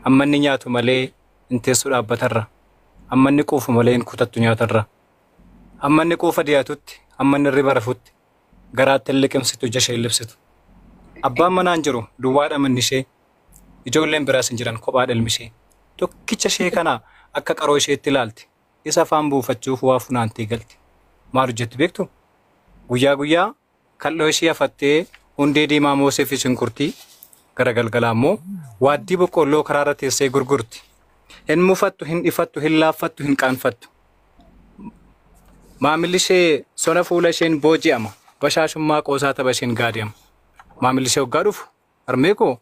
Ammanni nyaatu malee inteessu dhaabbatarra. Ammanni quufu malee hin kutattu nyaatarra. Ammanni quufa dhiyaatutti, ammanni riba rafutti. Garaatti hin liqimsitu jashee libsitu. Abbaan manaan jiru duwwaadha manni ishee. Ijoolleen biraas hin jiran kophaadha ilmi ishee. Tokkicha ishee kana akka qaroo isheetti ilaalti. Isa afaan buufachuuf waa funaantee galti. Maal hojjetti beektu? Guyyaa guyyaa kal'oo ishee afattee hundee diimaa moosee fi shunkurtii gara galgalaa immoo waaddii boqqolloo karaarra teessee gurgurti. Hin mufattu, hin ifattu, hin laaffattu, hin qaanfattu. Maamilli ishee sona fuula isheen booji'ama. Bashaashummaa qoosaa tapha isheen gaadi'ama. Maamilli ishee waggaa dhufu harmee koo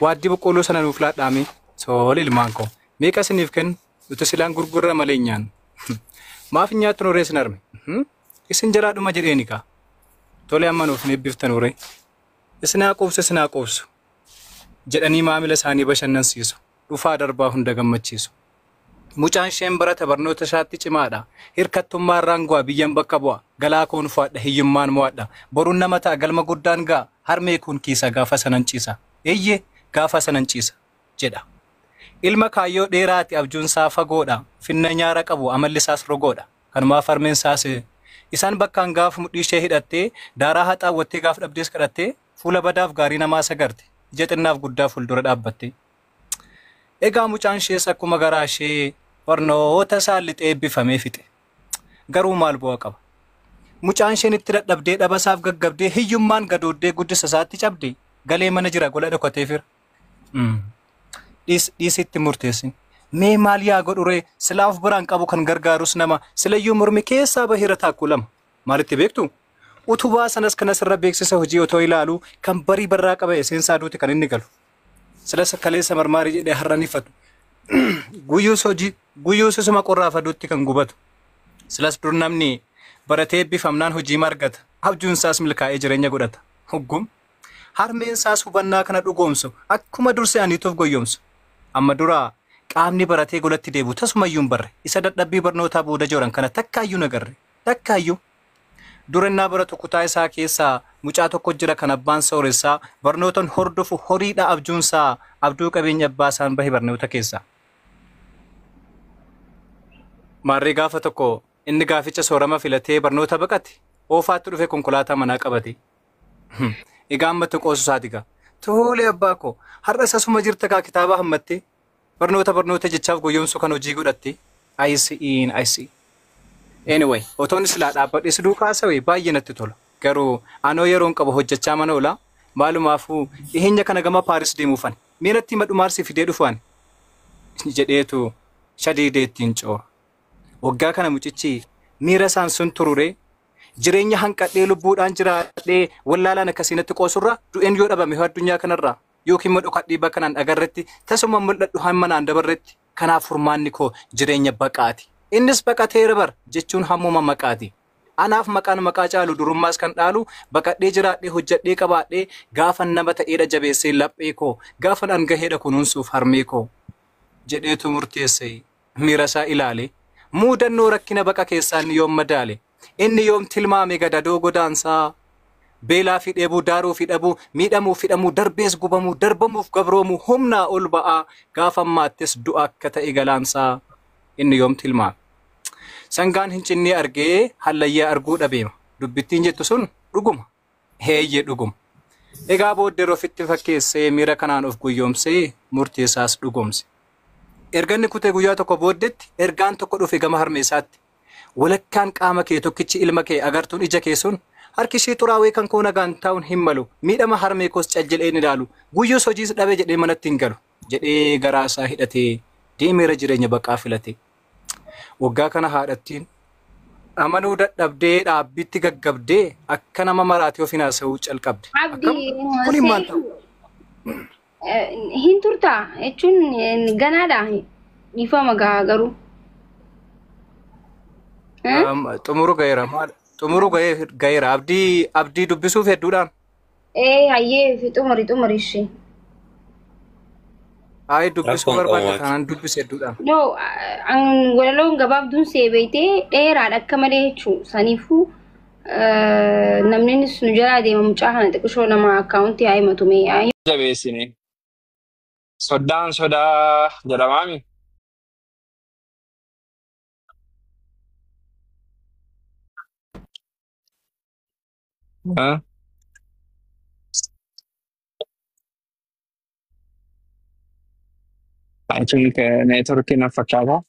waaddii boqqolloo sana nuuf laadhaame sooli ilmaan koo meeqa isiniif kennu nuti silaan gurgurra malee nyaannu. Maaf nyaattu nuuree isin harme? Isin jalaa dhuma jedheeni kaa. Tole amma nuuf hin eebbiftan uree. Isinaa quubsu jedhanii maamila isaanii bashannansiisu. Dhufaa darbaa hunda gammachiisu. Mucaan isheen barata barnoota isaatti cimaadha. Hirkattummaa irraan gu'a biyyan bakka bu'a. Galaa koon fu'adha hiyyummaan mo'adha. Boruun nama ta'a galma guddaan ga'a. Harmee kun kiisa gaafa sanan ciisa. Eeyyee gaafa sanan ciisa jedha. Ilma kaayyoo dheeraati abjuunsaa fagoodha. Finna nyaara qabu amalli isaas rogoodha. Kanumaaf harmeen isaas isaan bakkaan gaafa mudhii ishee hidhattee daaraa haxaawwattee gaafa dhabdees kadhattee fuula badaaf gaarii namaa sagarte. Ija xinnaaf guddaa fuuldura dhaabbatte. Egaa mucaan ishees akkuma garaa ishee barnoota isaa lixee eebbifamee fixe. Garuu maal bu'aa qaba? Mucaan isheen itti dadhabdee dhabasaaf gaggabdee hiyyummaan gadooddee guddisa isaatti cabdee galee mana jira gola dhokatee fira. Dhiisitti murteessin. Mee maal yaa godhure silaaf biraan qabu kan gargaarus nama silayyuu mormi keessaa bahira taakkuu lama. Maalitti beektu? Utubaa sanas kanas irra beeksisa hojii otoo ilaalu kan barii barraa qaba seensaa duuti kan inni galu. Silas kaleessa marmaarii jedhee har'anifatu. Guyyuus isuma qorraa faduutti kan gubatu. Silas dur namni baratee eebbifamnaan hojii margata. Abjuun isaas milkaa'ee jireenya godhata. Hoggum harmeen isaas hubannaa kana dhugoomsu akkuma dursee aniituuf goyyomsu. Amma duraa qaamni baratee golatti deebu tasumayyuu hin barre. Isa dadhabbii barnootaa booda jiran kana takkaayyuu nagarre. Takkaayyuu. Durannaa baratu kutaa isaa keessaa mucaa tokko jira kan abbaan sooressaa barnootaan hordofu horiidha abjuunsaa abduu qabeenya abbaa isaan bahe barnoota keessaa. Maarree gaafa tokko inni gaaficha soorama filatee barnoota baqate oofaatti dhufe konkolaataa manaa qabate. Egaa ammatti qoosu isaatiga. Tole abbaa koo har'a isasuma jirta kaa kitaaba hammattee barnoota jechaaf goyyomsu kan hojii godhatte. I see. Anyway, otoon silaa dhaabbadhe si duukaa sawee baay'ee natti tola. Garuu anoo yeroon qabu hojjechaa mana oola. Maalumaafuu dhiheenya kana gama Paaris deemuufan. Miiratti madhumaarsi fidee dhufan. Jedheetu shadiideettiin coora. Waggaa kana mucichi miira isaan sun turure jireenya hanqadhee lubbuudhaan jiraadhee wallaalaan akkasiinatti qoosurra du'een yoo dhabame addunyaa kanarraa yookiin madhokadhii bakkanaan dhagarretti tasuma mul'adhu hammanaan dabarretti kanaaf furmaanni koo jireenya baqaati. Innis baqateera bar jechuun hammuma maqaati. Anaaf maqaan maqaa caalu durummaas kan dhaalu baqadhee jiraadhee hojjadhee qabaadhee gaafa nama ta'eedha jabeessee laphee koo gaafa dhaan gaheedha kunuunsuuf harmee koo jedheetu murteesse miira isaa ilaale muudannoo rakkina baqa keessaa inni yoom madaale inni yoom tilmaame gadadoo godaansaa beelaa fi dheebuu daaruu fi dhabuu miidhamuu fi dhamuu darbees gubamuu darbamuuf gabroomuu humnaa ol ba'aa gaafa ammaattis du'a akka ta'e galaansaa inni yoom tilmaame. Sangaan hin cinnee argee hallayyaa arguu dhabeema. Dubbittiin jettu sun dhuguma. Heeyyee dhuguma. Egaa booddee ofitti fakkeessee miira kanaan of guyyoomsee murteessaas dhugomse. Erganni kutee guyyaa tokko booddetti ergaan tokko dhufe gama harmeessaatti. Walakkaan qaama kee tokkichi ilma kee agartuun ija kee sun harki ishee xuraawee kan koo nagaan taa'uun hin malu. Miidhama harmee koos caljileen ilaalu. Guyyuus hojiis dhabee jedhee manatti hin galu. Jedhee garaasaa hidhatee deemeera jireenya baqaa filate. Waggaa kana haadhattiin amanuu dadhabdee dhaabbitti gaggabdee akka nama maraatee of hinaasa'uu calqabde. Kuni maal ta'u? Hin turtaa jechuun ganaadha dhiifama garuu. Xumuru gaheera maal? Xumuru gaheera abdii dubbisuuf hedduudhaan. Hayyee xumuri ishee. Ay dubbisuu barbaada kanaan dubbise hedduudhaan. No, walaloon gabaabduun seebeetee dheeraadha akka malee jechuun saniifuu namni nu jalaa deema mucaa kana xiqqishoo nama akkaawuntii haa himatu mee. Soddaan sodaa jedhamaami. Huh? I think network na fakkaata.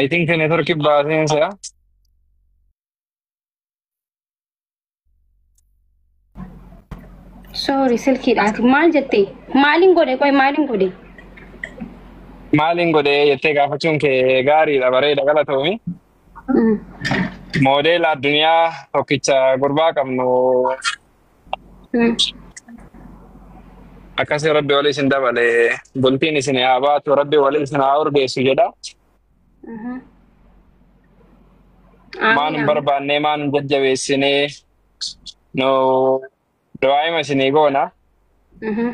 I think network baaseen si'a. Sorry, silkiidhaati. Maal jettee? Maaliin godhe? Qoy maaliin godhe? Maaliin godhee jettee gaafachuun kee gaariidha bareeda galatoomi. Mm. Moodela addunyaa tokkicha gurbaa qabnu Mm. akkasii rabbi walii isin dabale bultiin isin haa baatu rabbi walii isin haa urgeessu jedha. Mhm. Maan Amiin hin amiin. barbaannee maan hin jajjabeessinee no du'aayima isinii goona. Mhm.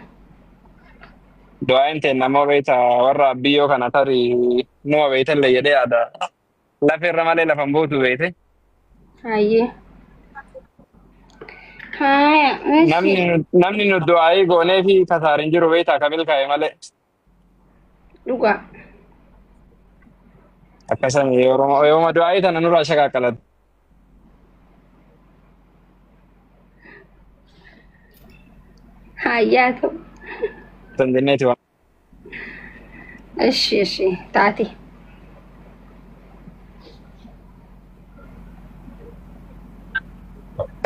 Du'aayin ta'e nama beekta warra biyyoo kana tarii numa beektallee jedhee yaada. Lafa irra malee lafa hin buutu beekte. Hayyee. Haya, Namni ishi. namni nu du'aayii goonee fi kasaarin jiru beektaa ka milkaa'e malee. Dhugaa. Akkasan yooma du'aayii tana nurraa shaqaaqalatu. Hayyaa ta'u. Dandeetteeti waan. Ishi. Taati.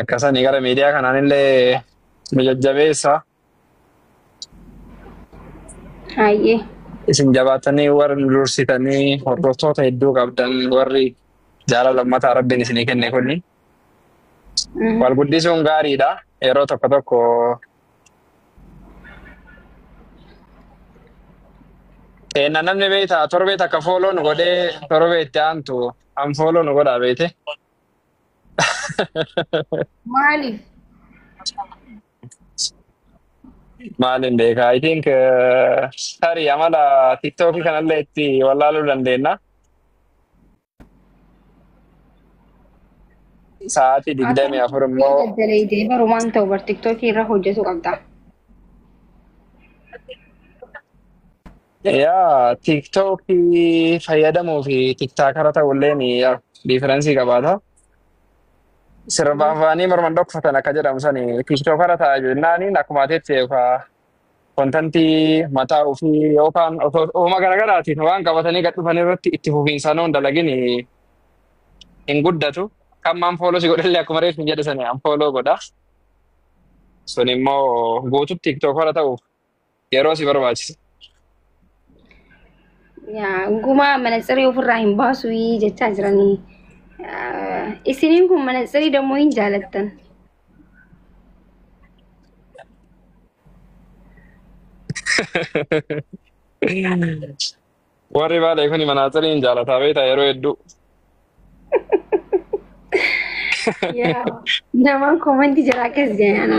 Akkasanii gara miidiyaa kanaan illee nu jajjabeessa. Hayyee. Isin jabaatanii warri nu dursitanii hordoftoota hedduu qabdan warri jaalala uummataa rabbiin isinii kenne kunni. Mhm. Wal guddisuun gaariidha. Yeroo tokko tokko Eenna namni beektaa torbee takka fooloo nu godhee torbee itti aantu an fooloo nu godhaa beekte. Maaliif? Maalin beekaa? I think tarii amala tiktookii kanallee itti wallaaluu dandeenya. Sa'aatii 24 immoo Daldala baruu waan ta'u bar tiktookii irra hojjetu qabda. yaa tiktookii fayyadamuu fi tiktaakara ta'ullee diifirensii qabaata. Sirbaan faanii morman dhokfatan akka jedhamu sani tiktookara ta'a jennaaniin akkuma ateetti kontantii mataa ofii yookaan uuma garaagaraatiin waan qabatanii gad dhufan irratti itti fufiinsaan oon dalagin hin guddatu. Kan maan fooloo si godhallee akkuma reefu hin jedhe sani an fooloo godha. Sun immoo guututti tiktookara ta'uuf yeroo si barbaachisa. Yaa gumaa manatsirii ofirraa hin baasu jechaa jiranii. Isiniin kun manatsirii dammoo hin jaalattan. Warri baalee kun manaatsirii hin jaalataa beektaa yeroo hedduu. Yaa nama komantii jira akkas jedhan.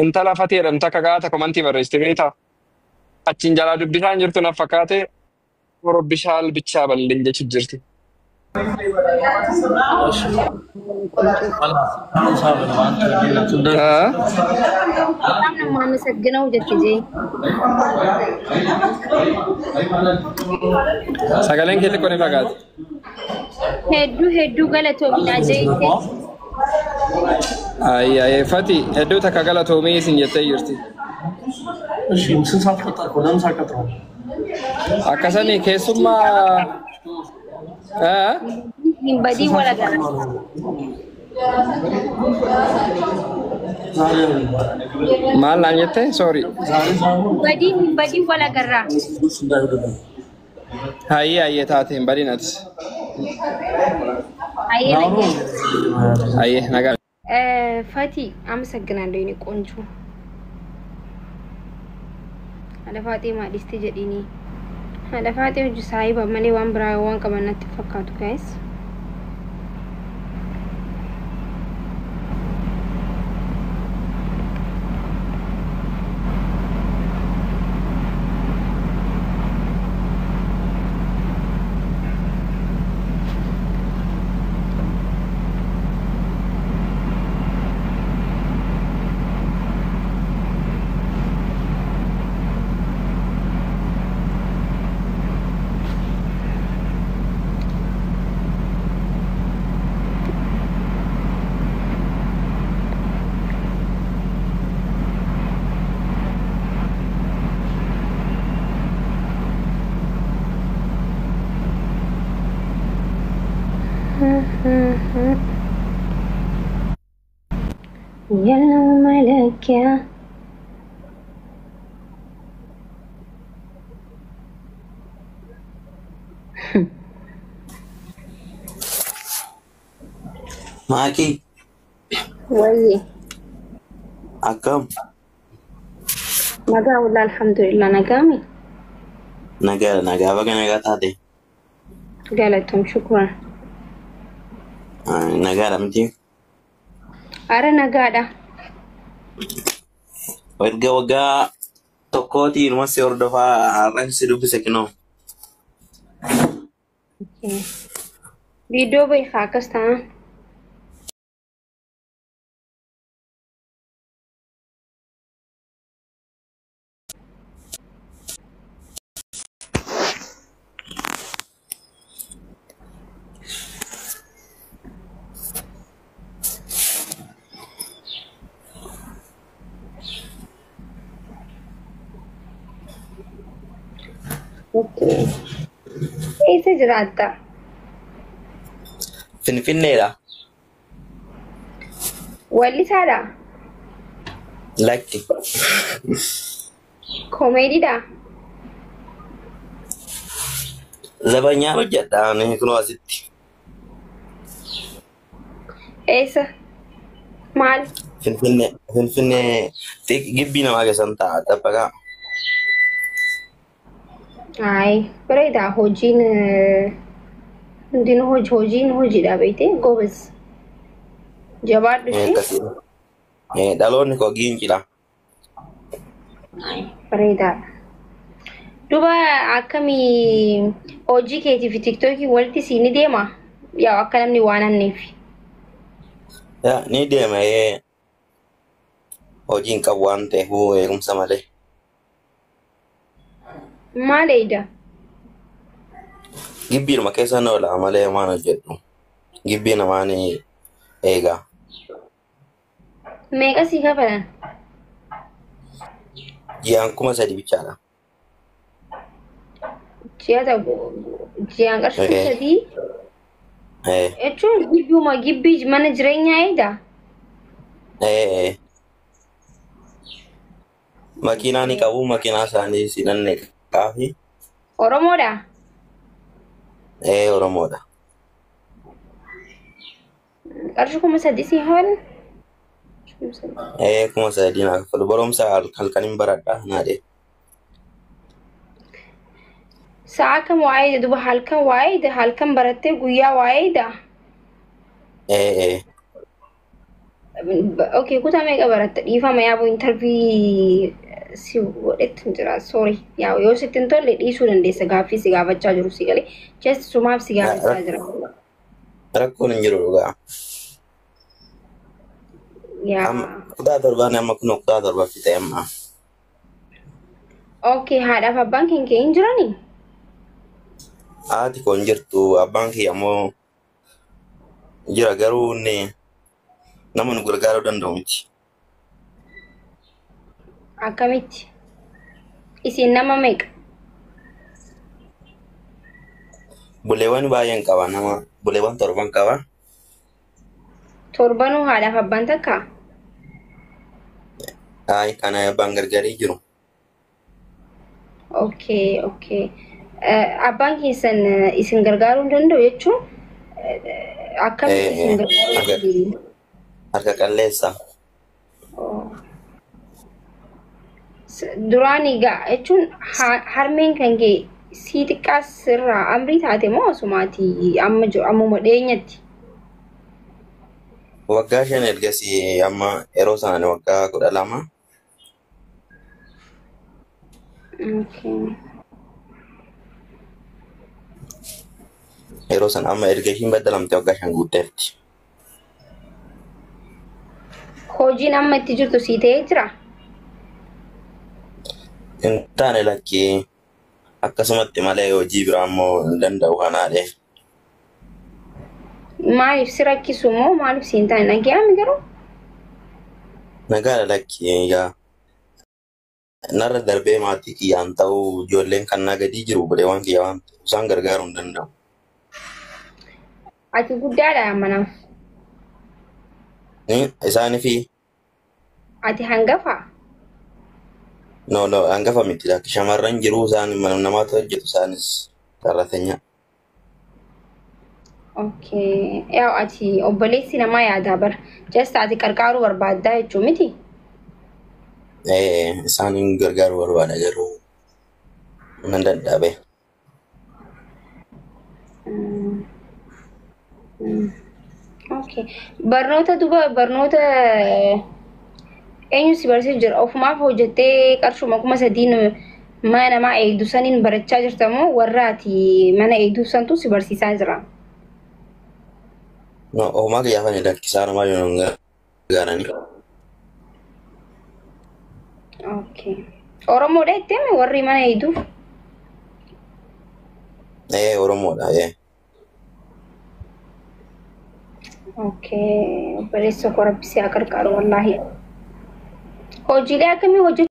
Intala fatii jedhamtu akka gaata komantii barreessite beektaa. Achiin jalaa dubbisaan jirtu naaf fakkaate bishaan bichaa balleen jechuun jirti. Qaam namaa masagginau jette jee. Sagaleen kee xiqqoo ni fagaate. Hedduu galatoominaa jeetti. Ayyee fati hedduu takka galatoomii isin jettee jirti. Akkasanii keessummaa Hin badii wala gara. maal naan jette? Sorry. Hin badii wala garraa. Ayyee taate hin badin atis. Ayyee nagee. Ayyee nagaa. Fati አመሰግናለሁ የኔ ቆንጆ አለፋጤ ማዲስቲ ጀዲኒ Haadha Faatee hojii saayiba malee waan biraa waan qaban natti fakkaatu guys. يا ملكة معاكي وي أكم نجا والله الحمد لله نجامي نجا بقى نجا تادي قالتهم شكرا نجا لمتي أرى نجادة وقا tokkooti ilma si hordofaa har'an si dubbise kinoo. فيديو بيخاكس تمام اوكي ايه سجراتا Finfinneedha. واللي ترى Lakki. كوميدي ده Zabanyaan hojjedha kunoo asitti. ايسا مال Finfinnee gibbii namaa keessan ta'a taphaqa. اي بريدا هوجين عندنا هوجين هوجي ده بيتي جوبز جبار دشي Dhaloonni koo giincila. اي بريدا دوبا اكمي هوجي كيتي في تيك توك ولتي سيني ديما يا اكلمني وانا نيفي Ni deema hojiin qabu waan ta'eef eegumsa malee. ما ليدا Gibbiidhuma keessa na oola malee waan hojjedhu. Gibbii namaan eega. ميغا سيكا فلان Ji'aan 3,000 bichaadha. جياتا جيان قرشو سدي اتشون جيبيو ما جيبي من جرينيا ايدا Makiinaa ni qabu makiinaa isaanii sinanne qaafi. اورومودا Oromoodha. قرشو كما سدي سيهون 3,000 naaf kafalu barumsa halkaniin baradha naadhe. ساعة كم وايد دوبا هالكم وايد هالكم برتي قويا وايد اوكي كنت ميغا برت ديفا ما يابو انترفي سي ودت جرا سوري يا يو ستين تو لدي سودن دي سغافي سغافا جارو سيغلي جست سوماب سغافا جارو Rakkoon hin jiru dhugaa. يا Kutaa torbaan amma kun kutaa torbaatti ta'e amma. اوكي هذا فبان كين جراني Haati koo hin jirtu abbaan kiyya ammoo jira garuu nama nu gargaaruu danda'u miti. akkamitti isin nama meeqa Buleewwan baay'een qaba nama buleewwan torban qaba. torbanuu haadhaaf abbaan takka Kana abbaan gargaarii jiru. okay abbaan keessan isin gargaaruu hin danda'u jechuun akkamitti isin gargaaruu Harka qalleessa. duraan egaa jechuun harmeen kan kee sii xiqqaas irraa amrii taate moo osumaatii ammuma dhiyeenyatti? Waggaa 5 ergasii amma yeroo sana waggaa 12. Okay. Yeroo sana amma erga ishiin baddalamte waggaa 5 guutteetti. Hojiin amma itti jirtu sii ta'ee jira? Hin taane lakkii akkasumatti malee hojii biraa immoo hin danda'u kanaadhe. Maaliif si rakkisu moo maaliif si hin taane nagaami garuu? Nagaadha lakkii yaa narra darbee maatii kiyyaan ta'uu ijoolleen kan na gadii jiru godhee waan kiyyaa waan isaan gargaaruu hin danda'u. Ati guddaadha ammanaaf. Isaaniifi Ati hangafaa? no hangafa miti lakki shamarran jiru isaan namaatu hojjetu isaanis sarratanya. Okay. Yaa ati obboleessi namaa yaadaa bara. Just ati qarqaaruu barbaaddaa jechuu miti? Isaan gargaaruu barbaada garuu nan dadhabe. Okay. Barnoota eenyu si barsiisu jira? Ofumaaf hojjettee qarshuma 3,000 mana namaa eegdu saniin barachaa jirta moo warra ati mana eegdu santu si barsiisaa jira? No, ofumaa kiyyaa fani lakkisaa namaa yoon gargaarani. Okay. Oromoodha jettee warri mana eegduuf? Oromoodha. Okay. Obboleessa koo Rabbi si haa qarqaaru wallaahi. Hojiilee akkamii hojjetu?